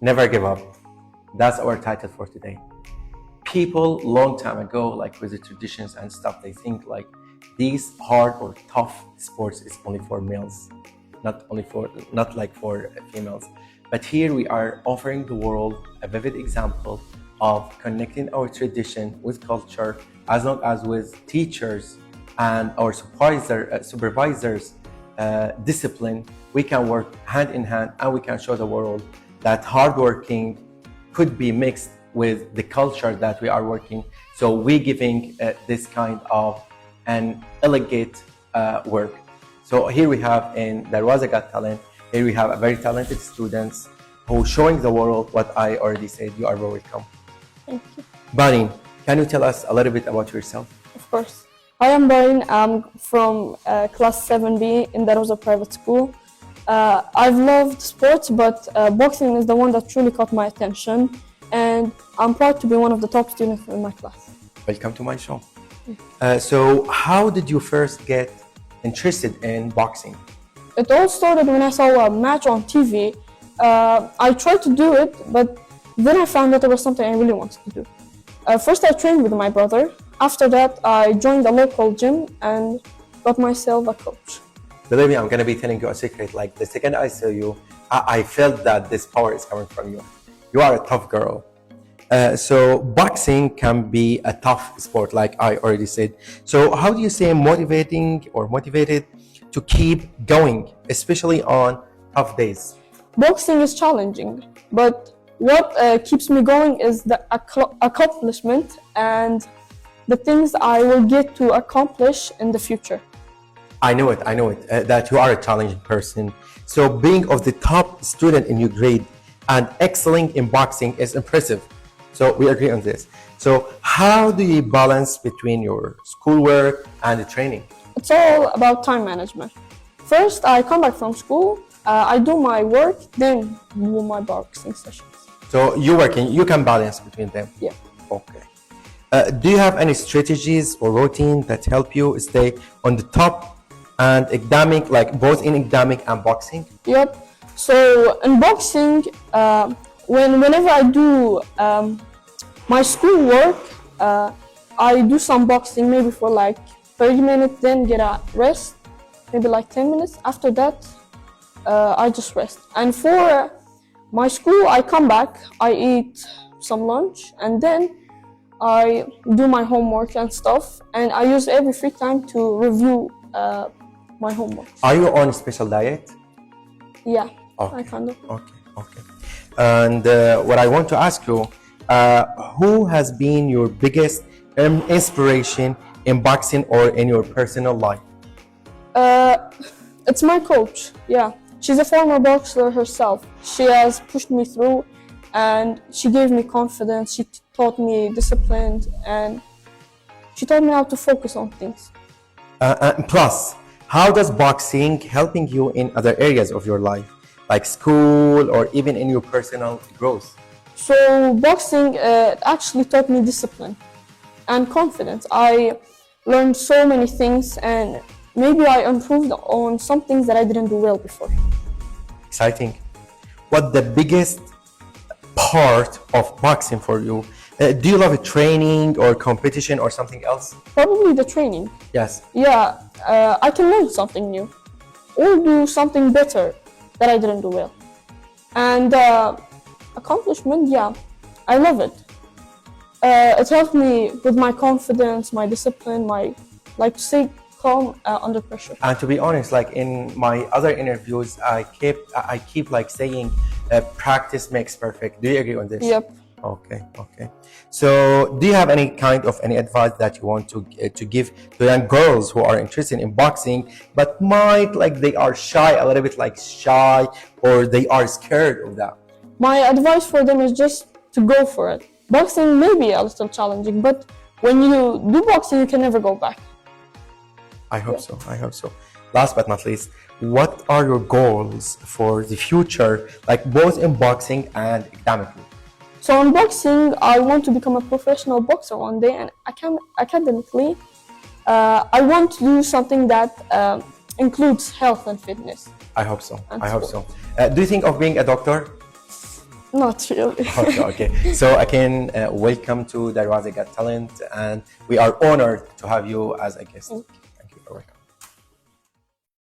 Never give up. That's our title for today. People long time ago, like with the traditions and stuff, they think like these hard or tough sports is only for males, not like for females. But here we are offering the world a vivid example of connecting our tradition with culture, as long as with teachers and our supervisors discipline, we can work hand in hand and we can show the world that hardworking could be mixed with the culture that we are working. So we giving this kind of an elegant work. So here we have in Darwaza Got Talent, here we have a very talented students who showing the world what I already said. You are very welcome. Thank you. Barin, can you tell us a little bit about yourself? Of course. Hi, I'm Barin. I'm from class 7B in Darwaza Private School. I've loved sports, but boxing is the one that truly caught my attention, and I'm proud to be one of the top students in my class. Welcome to my show. So how did you first get interested in boxing? It all started when I saw a match on TV. I tried to do it, but then I found that it was something I really wanted to do. First I trained with my brother. After that I joined a local gym and got myself a coach. Believe me, I'm going to be telling you a secret. Like the second I saw you, I felt that this power is coming from you. You are a tough girl. So boxing can be a tough sport, like I already said. So how do you say motivated to keep going, especially on tough days? Boxing is challenging, but what keeps me going is the accomplishment and the things I will get to accomplish in the future. I know it, that you are a challenging person. So being of the top student in your grade and excelling in boxing is impressive. So we agree on this. So how do you balance between your schoolwork and the training? It's all about time management. First, I come back from school, I do my work, then do my boxing sessions. So you can balance between them? Yeah. Okay. Do you have any strategies or routine that help you stay on the top and academic, like both in academic and boxing? Yep. So in boxing, whenever I do my school work, I do some boxing maybe for like 30 minutes, then get a rest, maybe like 10 minutes. After that, I just rest. And for my school, I come back, I eat some lunch, and then I do my homework and stuff, and I use every free time to review my homework. Are you on a special diet? Yeah, okay. I kind of. Okay. And what I want to ask you, who has been your biggest inspiration in boxing or in your personal life? It's my coach, yeah. She's a former boxer herself. She has pushed me through and she gave me confidence. She taught me discipline and she taught me how to focus on things. Plus, how does boxing helping you in other areas of your life, like school or even in your personal growth? So boxing actually taught me discipline and confidence. I learned so many things and maybe I improved on some things that I didn't do well before. Exciting. What the biggest part of boxing for you? Do you love a training or competition or something else? Probably the training. Yes. Yeah, I can learn something new or do something better that I didn't do well. And accomplishment, yeah, I love it. It helped me with my confidence, my discipline, my, like to say, calm under pressure. And to be honest, like in my other interviews, I keep like saying practice makes perfect. Do you agree on this? Yep. Okay. So do you have any advice that you want to give to young girls who are interested in boxing but might like they are shy, a little bit like shy, or they are scared of that? My advice for them is just to go for it. Boxing may be a little challenging, but when you do boxing, you can never go back. I hope so. Last but not least, what are your goals for the future, like both in boxing and academically? So in boxing, I want to become a professional boxer one day, and academically, I want to do something that includes health and fitness. I hope so. Do you think of being a doctor? Not really. Okay. So again, welcome to Darwaza Got Talent, and we are honored to have you as a guest. Thank you for welcome.